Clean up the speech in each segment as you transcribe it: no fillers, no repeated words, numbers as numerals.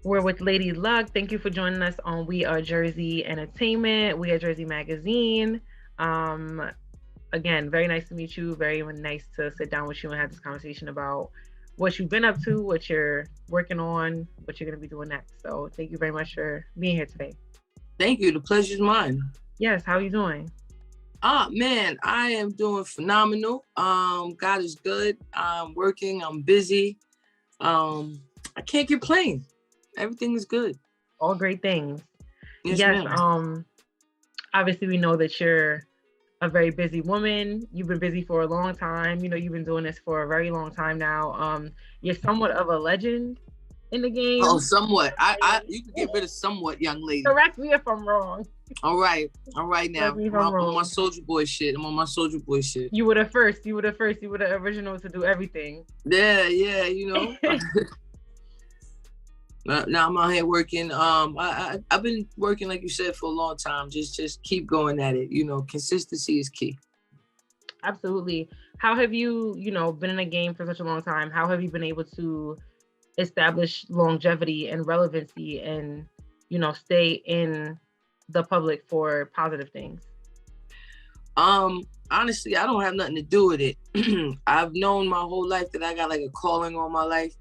We're with Lady Luck. Thank you for joining us on We Are Jersey Entertainment, We Are Jersey Magazine. Um, Again, very nice to meet you. Very nice to sit down with you and have this conversation about what you've been up to, what you're working on, what you're going to be doing next. So thank you very much for being here today. Thank you. The pleasure's mine. Yes, how are you doing? Man, I am doing phenomenal. God is good. I'm working. I'm busy. I can't complain. Everything is good. All great things. Yes, Yes, ma'am. obviously we know that you're a very busy woman. You've been busy for a long time. You've been doing this for a very long time now. You're somewhat of a legend in the Oh, game. somewhat. You can get rid of somewhat, young lady. Correct me if I'm wrong. All right. All right Correct now. me if I'm I'm on my wrong. soldier boy shit. I'm on my soldier boy shit. You were the first. You were the first. You were the original to do everything. Yeah. Now I'm out here working. I've been working, like you said, for a long time. Just keep going at it. Consistency is key. Absolutely. How have you, been in a game for such a long time? How have you been able to establish longevity and relevancy and, stay in the public for positive things? Honestly, I don't have nothing to do with it. I've known my whole life that I got like a calling on my life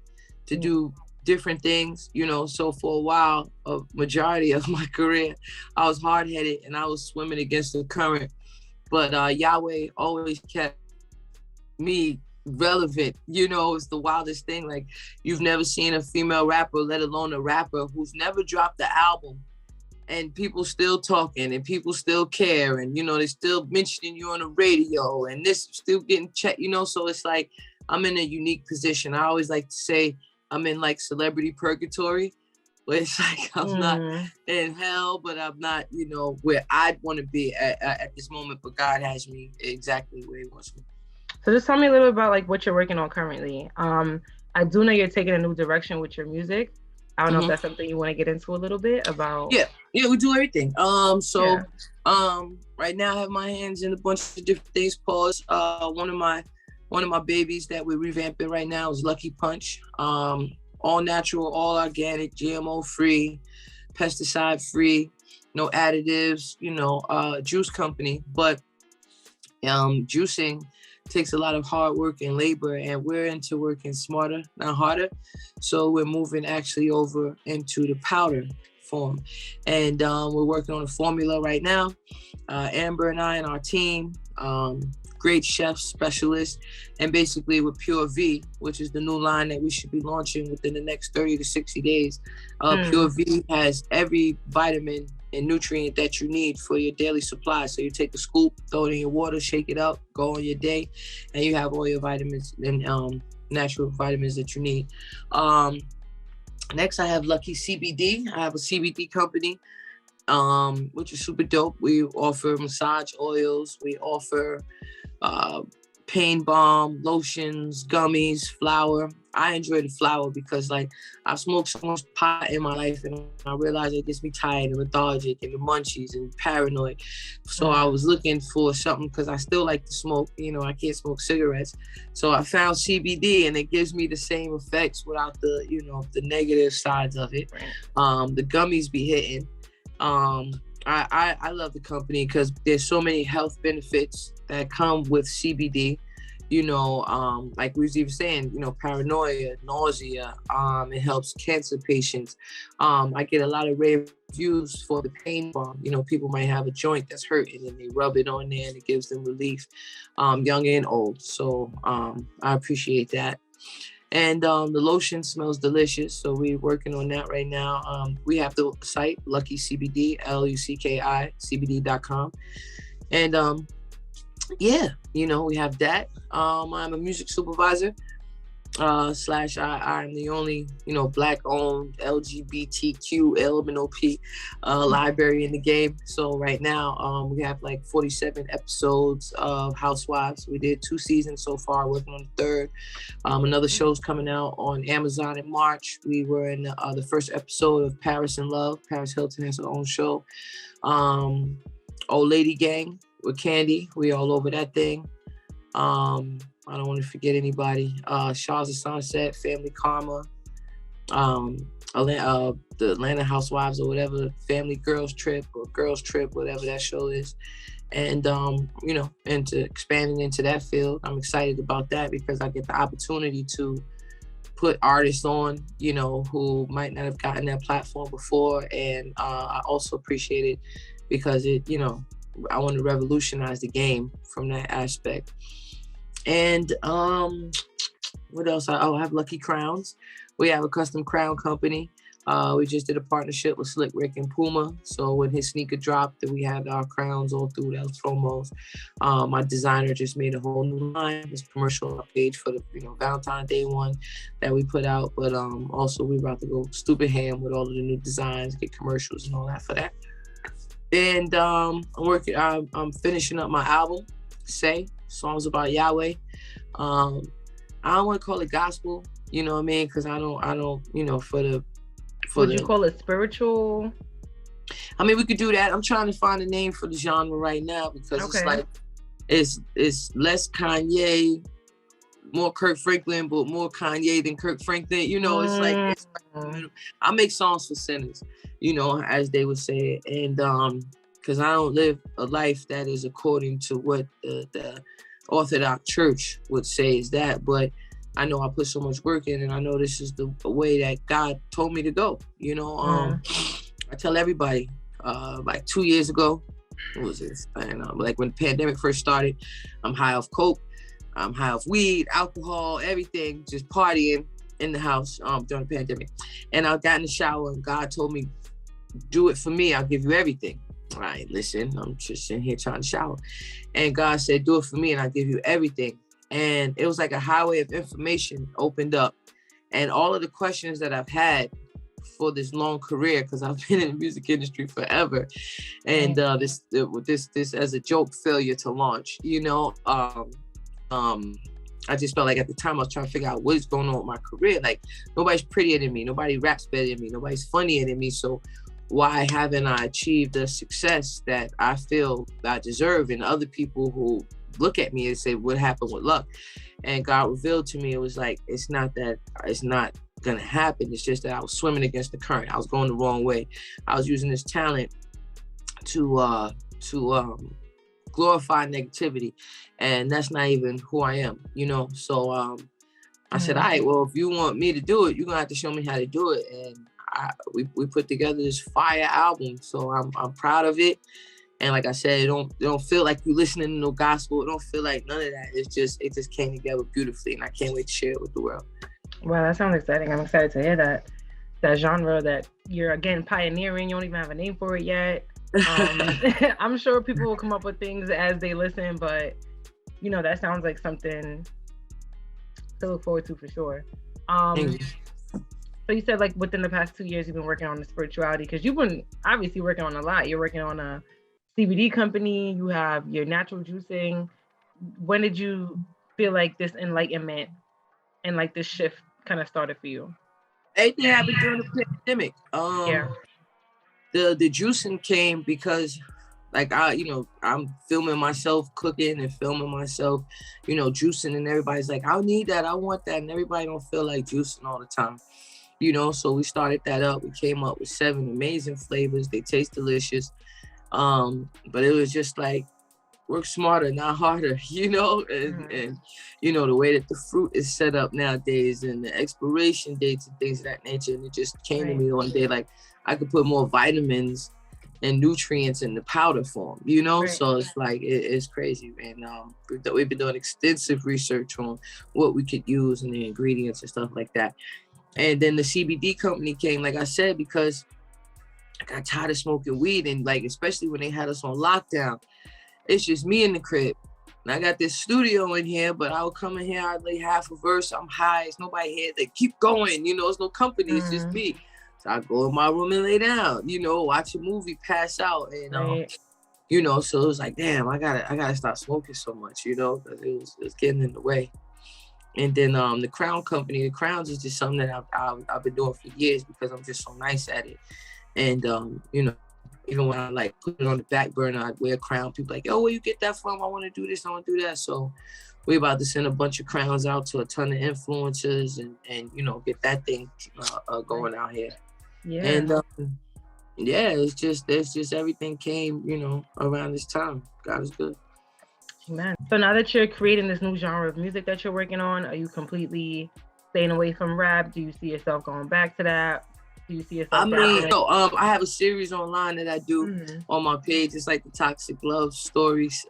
to do different things, so for a while, a majority of my career, I was hard-headed and I was swimming against the current. But Yahweh always kept me relevant. It's the wildest thing. Like, you've never seen a female rapper, let alone a rapper who's never dropped the album, and people still talking and people still care, and they still mentioning you on the radio, and this still getting checked, so it's like I'm in a unique position. I always like to say I'm in like celebrity purgatory, where it's like I'm not in hell, but I'm not, where I'd want to be at this moment, but God has me exactly where he wants me. So just tell me a little bit about like what you're working on currently. I do know you're taking a new direction with your music. I don't know if that's something you want to get into a little bit about. Yeah, we do everything. Right now I have my hands in a bunch of different things. Pause. One of my babies that we're revamping right now is Lucky Punch. All natural, all organic, GMO free, pesticide free, no additives, juice company. But juicing takes a lot of hard work and labor, and we're into working smarter, not harder. So we're moving actually over into the powder form. And we're working on a formula right now. Amber and I and our team, great chefs, specialists, and basically with Pure V, which is the new line that we should be launching within the next 30 to 60 days. Pure V has every vitamin and nutrient that you need for your daily supply. So you take a scoop, throw it in your water, shake it up, go on your day, and you have all your vitamins and natural vitamins that you need. Next, I have Lucky CBD. I have a CBD company, which is super dope. We offer massage oils. We offer pain balm, lotions, gummies, flour. I enjoy the flour because, like, I've smoked so much pot in my life, and I realized it gets me tired and lethargic and the munchies and paranoid. So I was looking for something because I still like to smoke. I can't smoke cigarettes. So I found CBD, and it gives me the same effects without the, the negative sides of it. The gummies be hitting. I love the company because there's so many health benefits that come with CBD. Like we was even saying, paranoia, nausea. It helps cancer patients. I get a lot of reviews for the pain balm. People might have a joint that's hurting and they rub it on there and it gives them relief, young and old. So I appreciate that. And the lotion smells delicious, so we're working on that right now. We have the site, Lucky CBD, LUCKI, CBD.com. And we have that. I'm a music supervisor, / I'm the only, Black-owned LGBTQ LMNOP library in the game. So right now, we have like 47 episodes of Housewives. We did 2 seasons so far, working on the 3rd. Another show's coming out on Amazon in March. We were in the first episode of Paris in Love. Paris Hilton has her own show. Old Lady Gang with Candy. We all over that thing. I don't want to forget anybody. Shaw's of Sunset, Family Karma, um, the Atlanta Housewives or whatever, Family Girls Trip or Girls Trip, whatever that show is. And into expanding into that field. I'm excited about that because I get the opportunity to put artists on, who might not have gotten that platform before. And I also appreciate it because I want to revolutionize the game from that aspect. And what else? I have Lucky Crowns. We have a custom crown company. We just did a partnership with Slick Rick and Puma. So when his sneaker dropped, we had our crowns all through those promos. My designer just made a whole new line. This commercial page for the Valentine's Day one that we put out. But also we're about to go stupid ham with all of the new designs, get commercials and all that for that. And I'm finishing up my album, Say, songs about Yahweh. I don't want to call it gospel, you know what I mean? Because I don't, Would you call it spiritual? I mean, we could do that. I'm trying to find a name for the genre right now because It's like it's less Kanye, more Kirk Franklin, but more Kanye than Kirk Franklin. It's like I make songs for sinners, as they would say it. And because I don't live a life that is according to what the Orthodox Church would say is that, but I know I put so much work in, and I know this is the way that God told me to go. I tell everybody, like 2 years ago, what was this? And like when the pandemic first started, I'm high off coke, I'm high off weed, alcohol, everything, just partying in the house during the pandemic. And I got in the shower, and God told me, "Do it for me. I'll give you everything." All right, listen, I'm just in here trying to shower. And God said, "Do it for me and I'll give you everything." And it was like a highway of information opened up. And all of the questions that I've had for this long career, because I've been in the music industry forever. And this as a joke failure to launch, I just felt like at the time I was trying to figure out what is going on with my career. Like nobody's prettier than me, nobody raps better than me, nobody's funnier than me. So why haven't I achieved the success that I feel I deserve? And other people who look at me and say, "What happened with luck?" And God revealed to me, it was like, it's not gonna happen. It's just that I was swimming against the current. I was going the wrong way. I was using this talent to glorify negativity, and that's not even who I am, So I said, all right, well, if you want me to do it, you're gonna have to show me how to do it. And we put together this fire album, so I'm proud of it. And like I said, it don't feel like you listening to no gospel. It don't feel like none of that. It just came together beautifully, and I can't wait to share it with the world. Wow, that sounds exciting. I'm excited to hear that genre that you're again pioneering. You don't even have a name for it yet. I'm sure people will come up with things as they listen, but that sounds like something to look forward to for sure. So you said like within the past 2 years you've been working on the spirituality, because you've been obviously working on a lot. You're working on a CBD company, you have your natural juicing. When did you feel like this enlightenment and like this shift kind of started for you? Everything happened during the pandemic. The juicing came because like I'm filming myself cooking and filming myself, juicing, and everybody's like, "I need that, I want that," and everybody don't feel like juicing all the time. So we started that up. We came up with 7 amazing flavors. They taste delicious. But it was just like, work smarter, not harder, and the way that the fruit is set up nowadays and the expiration dates and things of that nature. And it just came to me one day, like I could put more vitamins and nutrients in the powder form, So it's like, it's crazy. And we've been doing extensive research on what we could use and the ingredients and stuff like that. And then the CBD company came, like I said, because I got tired of smoking weed, and like, especially when they had us on lockdown, it's just me in the crib. And I got this studio in here, but I would come in here, I'd lay half a verse, I'm high, it's nobody here, they keep going, it's no company, it's just me. So I go in my room and lay down, watch a movie, pass out, and so it was like, damn, I gotta stop smoking so much, because it was getting in the way. And then the Crown Company, the crowns is just something that I've been doing for years because I'm just so nice at it. And even when I like put it on the back burner, I'd wear a crown. People like, "Oh, where you get that from? I want to do this, I want to do that." So we about to send a bunch of crowns out to a ton of influencers and get that thing going out here. Yeah. And yeah, it's just everything came, around this time. God is good. Amen. So now that you're creating this new genre of music that you're working on, are you completely staying away from rap? Do you see yourself going back to that? Do you see yourself? I have a series online that I do on my page. It's like the Toxic Love Stories.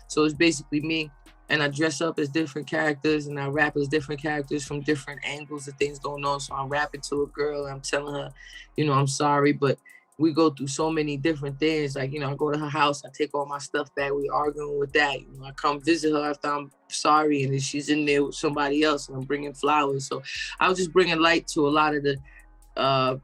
So it's basically me, and I dress up as different characters, and I rap as different characters from different angles of things going on. So I'm rapping to a girl, and I'm telling her, I'm sorry, but we go through so many different things. Like, I go to her house, I take all my stuff back, we arguing with that. I come visit her after I'm sorry, and then she's in there with somebody else, and I'm bringing flowers. So I was just bringing light to a lot of the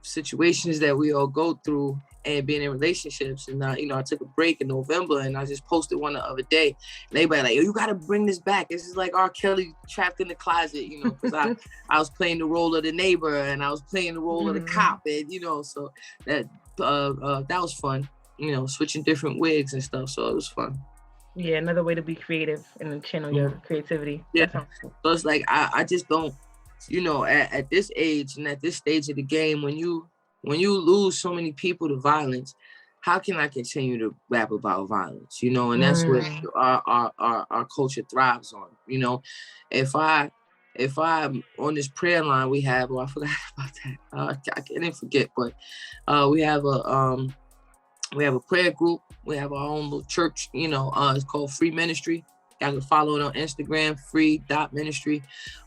situations that we all go through and being in relationships. And I took a break in November, and I just posted one the other day, and everybody like, you gotta bring this back. This is like R. Kelly trapped in the closet, because I was playing the role of the neighbor, and I was playing the role of the cop, and so that was fun, switching different wigs and stuff. So it was fun. Yeah, another way to be creative and channel your creativity. Yeah. So it's like I just don't, at this age and at this stage of the game, when you lose so many people to violence, how can I continue to rap about violence? And that's what our culture thrives on. If I'm on this prayer line we have, I forgot about that. I didn't forget, but we have a prayer group. We have our own little church. It's called Free Ministry. Y'all can follow it on Instagram, free.ministry.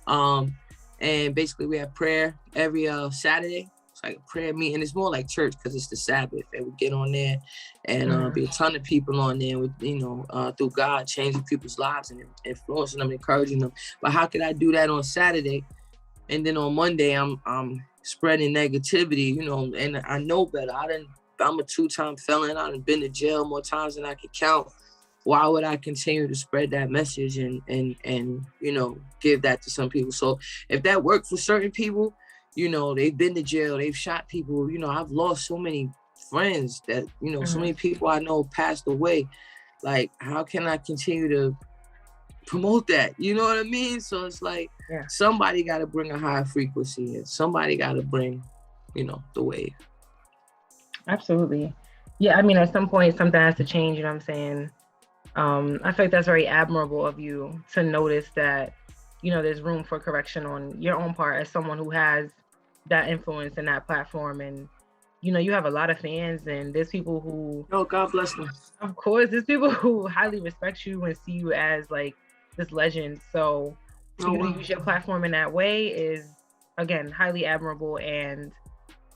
And basically we have prayer every Saturday. It's like a prayer meeting. It's more like church because it's the Sabbath, and we get on there and be a ton of people on there with, through God, changing people's lives and influencing them, encouraging them. But how could I do that on Saturday? And then on Monday, I'm spreading negativity, and I know better. I'm a 2-time felon. I've been to jail more times than I can count. Why would I continue to spread that message and give that to some people? So if that worked for certain people, they've been to jail, they've shot people. I've lost so many friends that, so many people I know passed away. Like, how can I continue to promote that? You know what I mean? So it's like, somebody got to bring a high frequency, and somebody got to bring, the wave. Absolutely. Yeah, I mean, at some point, something has to change, you know what I'm saying? I feel like that's very admirable of you to notice that, there's room for correction on your own part as someone who has that influence and that platform. And, you have a lot of fans, and there's people who... Oh, God bless them. Of course, there's people who highly respect you and see you as, like, this legend. So for you to use your platform in that way is, again, highly admirable. And...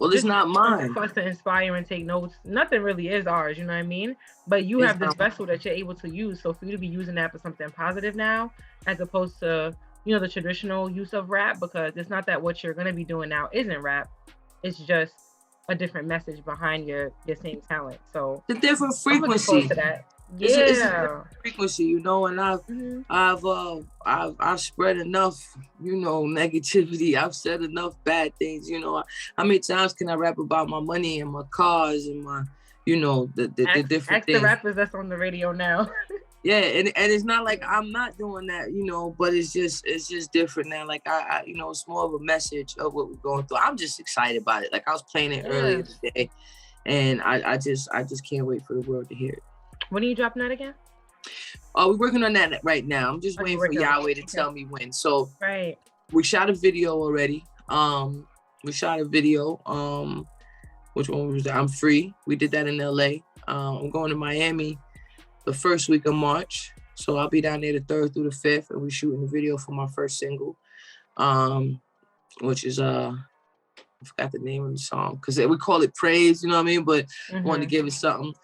Well, it's not mine. For us to inspire and take notes, nothing really is ours, you know what I mean? But you have this vessel that you're able to use. So for you to be using that for something positive now, as opposed to, the traditional use of rap, because it's not that what you're going to be doing now isn't rap. It's just a different message behind your same talent. So the different frequency. To that. Yeah, it's a different frequency, and I've spread enough, negativity. I've said enough bad things. How many times can I rap about my money and my cars and my, the different things? The rappers that's on the radio now. Yeah, and it's not like I'm not doing that, but it's just different now. Like I it's more of a message of what we're going through. I'm just excited about it. Like I was playing it earlier today, and I just can't wait for the world to hear it. When are you dropping that again? We're working on that right now. I'm just waiting for Yahweh to tell me when. So we shot a video already. Which one was that? I'm Free. We did that in LA. I'm going to Miami the first week of March. So I'll be down there the 3rd through the 5th, and we're shooting a video for my first single, which is I forgot the name of the song because we call it Praise, you know what I mean? But I wanted to give it something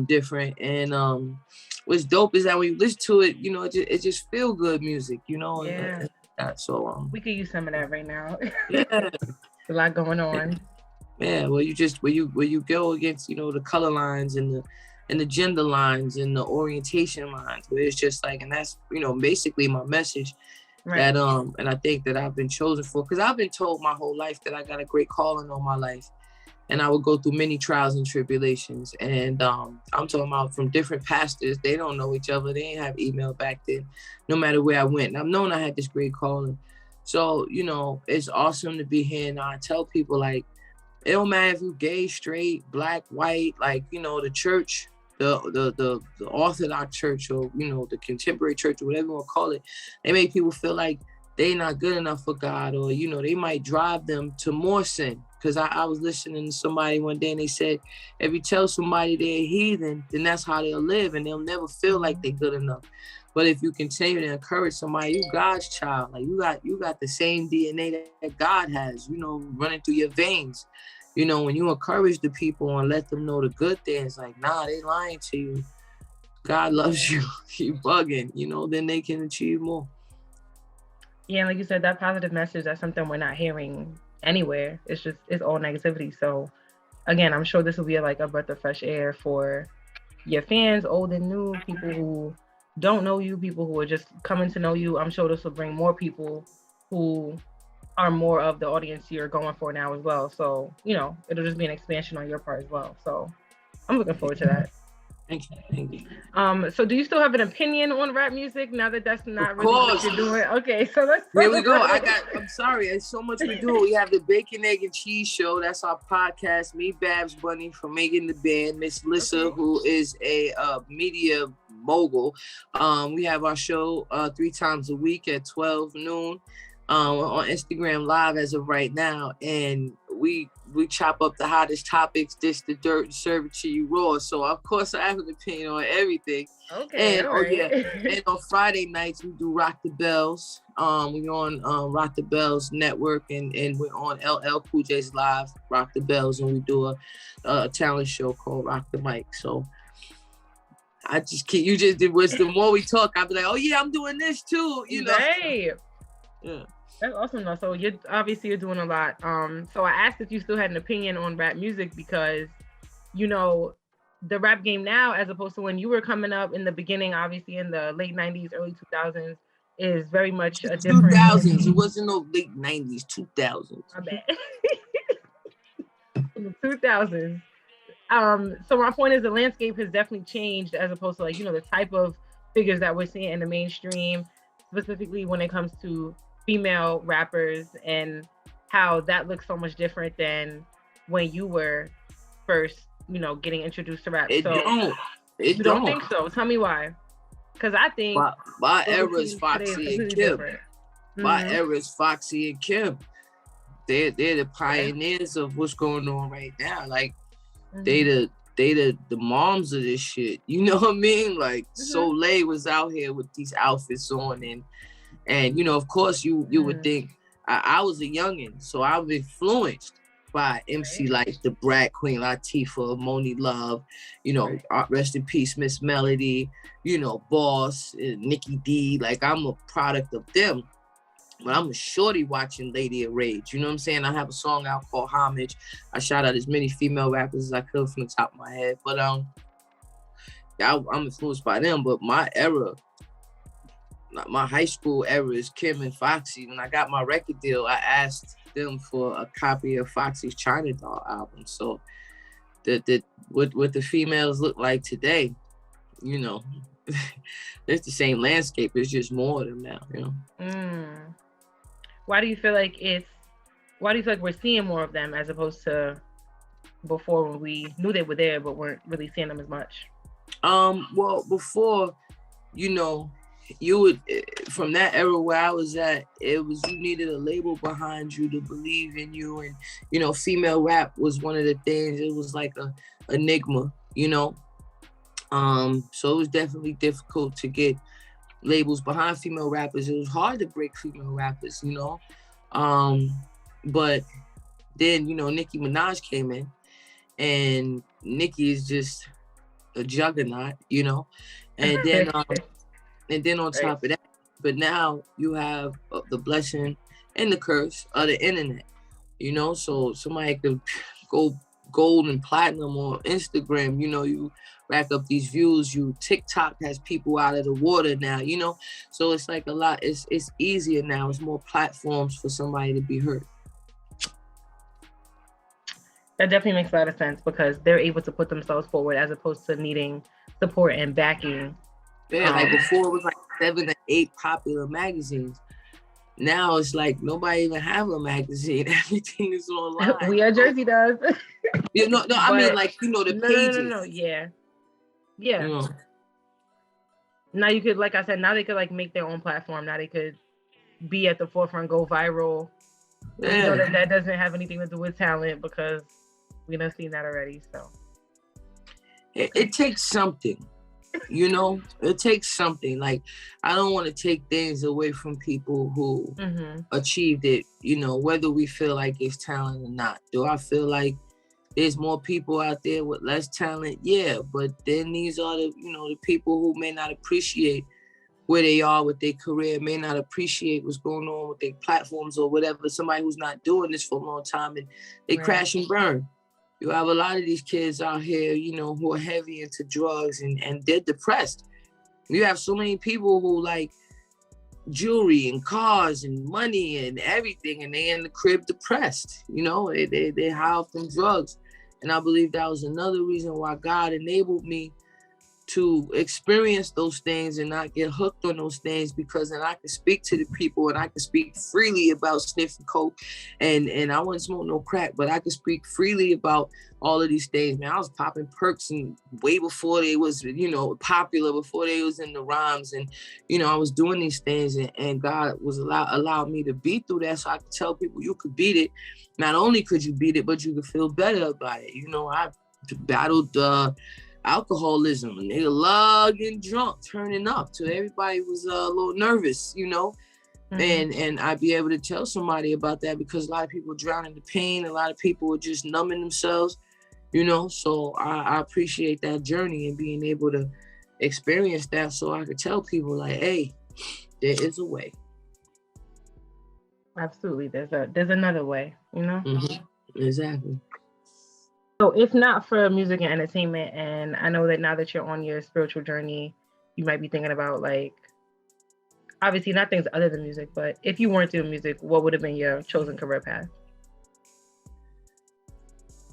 different. And what's dope is that when you listen to it, it just feel good music, Yeah. So we could use some of that right now. Yeah. A lot going on. Yeah, well, where you go against, the color lines and the gender lines and the orientation lines, where it's just like, and that's, basically my message. Right. That and I think that I've been chosen for, because I've been told my whole life that I got a great calling on my life, and I would go through many trials and tribulations. And I'm talking about from different pastors. They don't know each other. They didn't have email back then, no matter where I went. And I've known I had this great calling. So, you know, it's awesome to be here. And I tell people, like, it don't matter if you're gay, straight, black, white, like, you know, the church, the Orthodox church, or, you know, the contemporary church, or whatever you want to call it, they make people feel like they not good enough for God, or, you know, they might drive them to more sin. Because I was listening to somebody one day and they said, if you tell somebody they're a heathen, then that's how they'll live and they'll never feel like they're good enough. But if you continue to encourage somebody, you God's child, like you got the same DNA that God has, you know, running through your veins. You know, when you encourage the people and let them know the good things, like, nah, they lying to you. God loves you. You bugging, you know, then they can achieve more. Yeah, like you said, that positive message, that's something we're not hearing anywhere. It's all negativity. So again, I'm sure this will be like a breath of fresh air for your fans, old and new, people who don't know you, people who are just coming to know you. I'm sure this will bring more people who are more of the audience you're going for now as well. So, you know, it'll just be an expansion on your part as well. So I'm looking forward to that. Thank you. So do you still have an opinion on rap music now that that's not really what you're doing? Okay, so let's here we go. I'm sorry, there's so much we do. We have the Bacon, Egg, and Cheese Show. That's our podcast. Me, Babs Bunny from Megan the Band, Miss Lissa, who is a media mogul. We have our show 3 times a week at 12 noon on Instagram Live as of right now, and we chop up the hottest topics, dish the dirt, and serve it to you raw. So of course I have an opinion on everything. Okay. And and on Friday nights we do Rock the Bells. We're on Rock the Bells Network, and we're on LL Cool J's Live Rock the Bells, and we do a talent show called Rock the Mic. So I just keep the more we talk, I'll be like, oh yeah, I'm doing this too, you know. Right. Yeah. That's awesome though. So you're doing a lot. So I asked if you still had an opinion on rap music because, you know, the rap game now, as opposed to when you were coming up in the beginning, obviously in the late 90s, early 2000s, is very much a different. 2000s. It wasn't no late 90s, 2000s. My bad. In the 2000s. So my point is the landscape has definitely changed as opposed to, like, you know, the type of figures that we're seeing in the mainstream, specifically when it comes to female rappers, and how that looks so much different than when you were first, you know, getting introduced to rap. You don't think so? Tell me why. Because I think my era is Foxy and Kim. My era is Foxy and Kim. They're the pioneers of what's going on right now. Like they the moms of this shit. You know what I mean? Like Soleil was out here with these outfits on, and you know, of course, you would think I was a youngin', so I was influenced by MC like the Brat Queen Latifah, Moni Love, you know, rest in peace, Miss Melody, you know, Boss, Nikki D. Like, I'm a product of them, but I'm a shorty watching Lady of Rage. You know what I'm saying? I have a song out called Homage. I shout out as many female rappers as I could from the top of my head, but I'm influenced by them. But my era, my high school era is Kim and Foxy. When I got my record deal, I asked them for a copy of Foxy's China Doll album. So what the females look like today, you know, it's the same landscape. It's just more of them now, you know. Why do you feel like we're seeing more of them as opposed to before, when we knew they were there but weren't really seeing them as much? Well, before, you know, you would, from that era where I was at, it was, you needed a label behind you to believe in you, and, you know, female rap was one of the things. It was like a enigma, you know. So it was definitely difficult to get labels behind female rappers. It was hard to break female rappers, you know. But then, you know, Nicki Minaj came in, and Nicki is just a juggernaut, you know. And then on top of that, but now you have the blessing and the curse of the internet, you know. So somebody could go gold and platinum on Instagram, you know, you rack up these views. TikTok has people out of the water now, you know. So it's like a lot. It's easier now. It's more platforms for somebody to be heard. That definitely makes a lot of sense because they're able to put themselves forward as opposed to needing support and backing. Yeah, like before it was like 7 or 8 popular magazines. Now it's like nobody even have a magazine. Everything is online. We Are Jersey does. No, I mean like the pages. No. Yeah. Yeah. You know. Now you could, like I said, now they could like make their own platform. Now they could be at the forefront, go viral. And we know that doesn't have anything to do with talent because we done seen that already. So it takes something. It takes something. Like, I don't want to take things away from people who achieved it, whether we feel like it's talent or not. Do I feel like there's more people out there with less talent? Yeah, but then these are the people who may not appreciate where they are with their career, may not appreciate what's going on with their platforms or whatever. Somebody who's not doing this for a long time and they crash and burn. You have a lot of these kids out here, who are heavy into drugs and they're depressed. You have so many people who like jewelry and cars and money and everything, and they in the crib depressed. They high off them drugs. And I believe that was another reason why God enabled me to experience those things and not get hooked on those things, because then I can speak to the people and I can speak freely about sniffing coke and I wouldn't smoke no crack, but I could speak freely about all of these things. Man, I was popping perks and way before they was, popular, before they was in the rhymes, and I was doing these things and God was allowed me to be through that, so I could tell people you could beat it. Not only could you beat it, but you could feel better about it. I battled alcoholism, and they love getting drunk, turning up till everybody was a little nervous, and I'd be able to tell somebody about that because a lot of people drown in the pain. A lot of people are just numbing themselves, so I appreciate that journey and being able to experience that so I could tell people like, hey, there is a way. Absolutely. There's another way, Exactly. So if not for music and entertainment, and I know that now that you're on your spiritual journey, you might be thinking about like, obviously not things other than music, but if you weren't doing music, what would have been your chosen career path?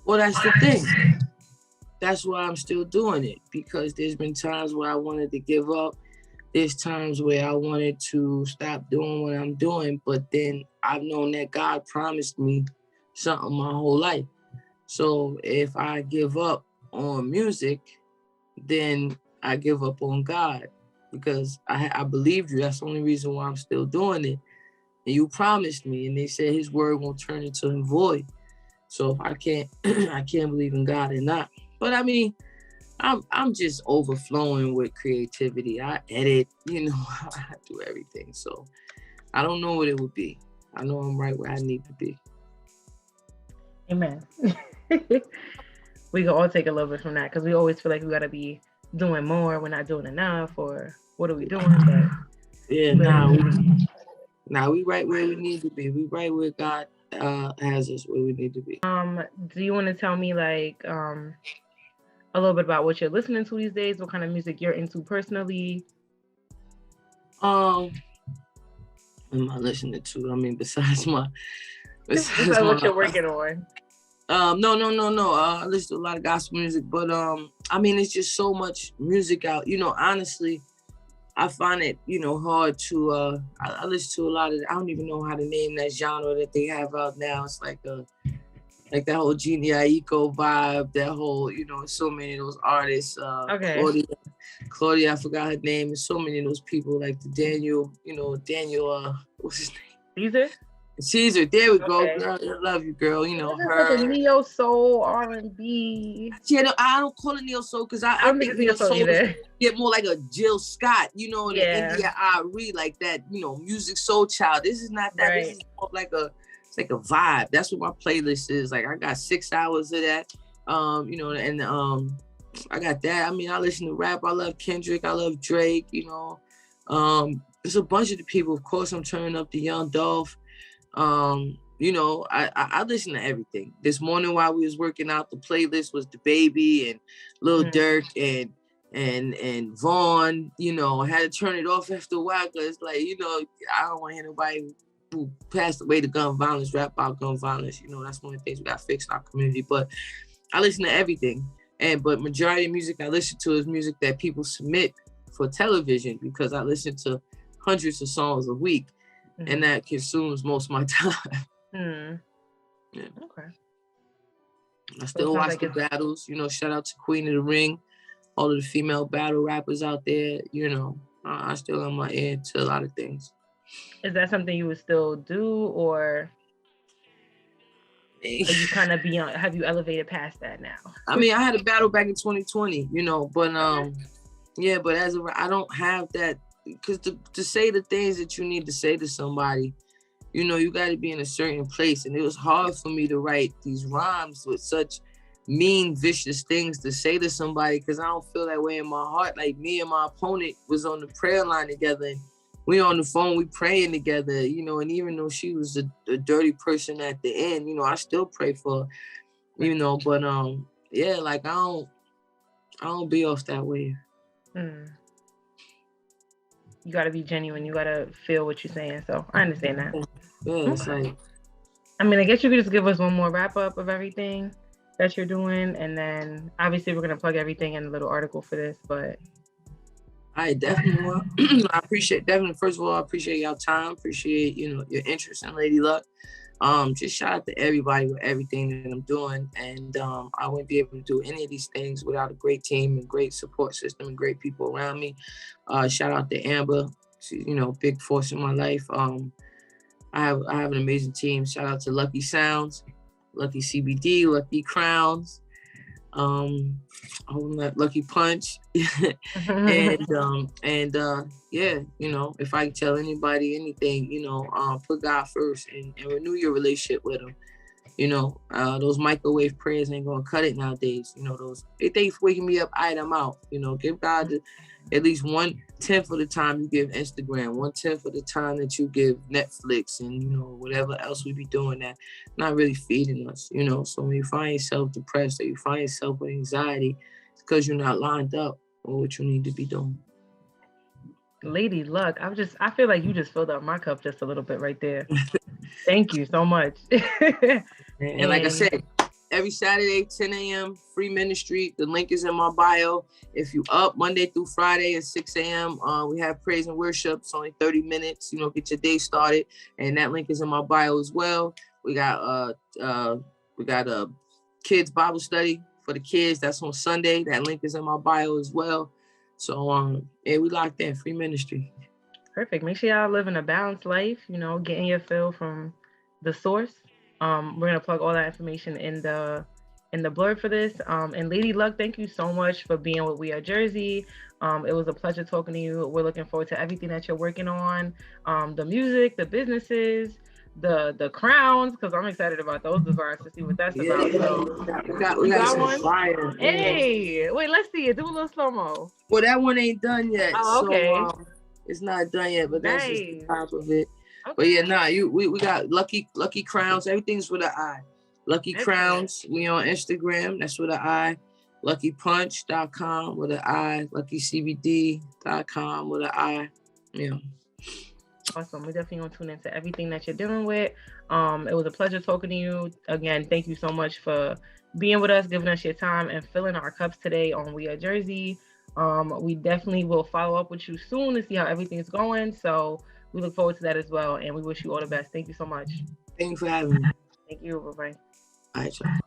Well, that's the thing. That's why I'm still doing it, because there's been times where I wanted to give up. There's times where I wanted to stop doing what I'm doing, but then I've known that God promised me something my whole life. So if I give up on music, then I give up on God, because I believed you. That's the only reason why I'm still doing it. And you promised me, and they said his word won't turn into a void. So if I can't, I can't believe in God or not. But I mean, I'm just overflowing with creativity. I edit, I do everything. So I don't know what it would be. I know I'm right where I need to be. Amen. We can all take a little bit from that, because we always feel like we gotta be doing more. We're not doing enough, or what are we doing? But yeah, we right where we need to be. We right where God has us where we need to be. Do you want to tell me like a little bit about what you're listening to these days? What kind of music you're into personally? What am I listening to? I mean, besides what you're working on. No. I listen to a lot of gospel music, but I mean, it's just so much music out. Honestly, I find it, hard to. I listen to a lot of. I don't even know how to name that genre that they have out now. It's like that whole Genie Aiko vibe. That whole, so many of those artists. Okay. Claudia, I forgot her name. And so many of those people, like the Daniel. What's his name? Caesar, there we go, girl. I love you, girl. Her. Like a neo soul R&B. Yeah, no, I don't call it neo soul because I think neo soul get more like a Jill Scott, the India Ari, like that, music soul child. This is not that. Right. This is more like it's like a vibe. That's what my playlist is. Like I got 6 hours of that. And I got that. I mean, I listen to rap. I love Kendrick. I love Drake. There's a bunch of the people. Of course, I'm turning up the Young Dolph. I listen to everything. This morning while we was working out, the playlist was The Baby and Lil Durk and Vaughn. I had to turn it off after a while because, like, I don't want to hear nobody who passed away to gun violence rap about gun violence. You know, that's one of the things we got to fix in our community. But I listen to everything. But majority of music I listen to is music that people submit for television, because I listen to hundreds of songs a week, and that consumes most of my time. Yeah. Okay. I still watch the battles, you know, shout out to Queen of the Ring, all of the female battle rappers out there, you know. I still have my ear to a lot of things. Is that something you would still do, or are you kind of beyond, have you elevated past that now? I mean, I had a battle back in 2020, you know, but yeah, but I don't have that, because to say the things that you need to say to somebody, you know, you got to be in a certain place. And it was hard for me to write these rhymes with such mean, vicious things to say to somebody, because I don't feel that way in my heart. Like, me and my opponent was on the prayer line together, and we on the phone, we praying together, you know, and even though she was a dirty person at the end, you know, I still pray for her, you know, but yeah, like, I don't be off that way. You got to be genuine. You got to feel what you're saying. So I understand that. Yeah, it's like, I mean, I guess you could just give us one more wrap up of everything that you're doing, and then obviously we're going to plug everything in a little article for this, but. I definitely will. I appreciate, first of all, I appreciate y'all time, appreciate, you know, your interest in Lady Luck. Just shout out to everybody with everything that I'm doing. And I wouldn't be able to do any of these things without a great team and great support system and great people around me. Shout out to Amber. She's, you know, big force in my life. I have an amazing team. Shout out to Lucky Sounds, Lucky CBD, Lucky Crowns, Lucky Punch. and yeah, you know, if I can tell anybody anything, you know, put God first and renew your relationship with him. You know, those microwave prayers ain't gonna cut it nowadays. You know, those, if they waking me up, I'm out. You know, give God at least 1/10 of the time you give Instagram, 1/10 of the time that you give Netflix, and, you know, whatever else we be doing that not really feeding us, you know. So when you find yourself depressed or you find yourself with anxiety, it's because you're not lined up with what you need to be doing. Lady Luck, I feel like you just filled up my cup just a little bit right there. Thank you so much. And like I said, every Saturday, 10 a.m., free ministry. The link is in my bio. If you up Monday through Friday at 6 a.m., we have praise and worship. It's only 30 minutes, you know, get your day started. And that link is in my bio as well. We got a kids Bible study for the kids. That's on Sunday. That link is in my bio as well. So yeah, we locked in, free ministry. Perfect. Make sure y'all living a balanced life, you know, getting your fill from the source. We're gonna plug all that information in the blurb for this. And Lady Luck, thank you so much for being with We Are Jersey. It was a pleasure talking to you. We're looking forward to everything that you're working on. The music, the businesses, the crowns, because I'm excited about those designs to see what that's about. So we got one. Fire. Hey, wait, let's see it. Do a little slow-mo. Well, that one ain't done yet. Oh, okay. So, it's not done yet, but that's just the top of it. Okay. But yeah, we got Lucky Crowns. Everything's with an I. Lucky Crowns. We on Instagram. That's with an I. LuckyPunch.com with an I. LuckyCBD.com with an I. Yeah. Awesome. We're definitely going to tune into everything that you're dealing with. It was a pleasure talking to you. Again, thank you so much for being with us, giving us your time, and filling our cups today on We Are Jersey. We definitely will follow up with you soon to see how everything's going. So we look forward to that as well. And we wish you all the best. Thank you so much. Thank you for having me. Thank you. Bye-bye. All right, y'all.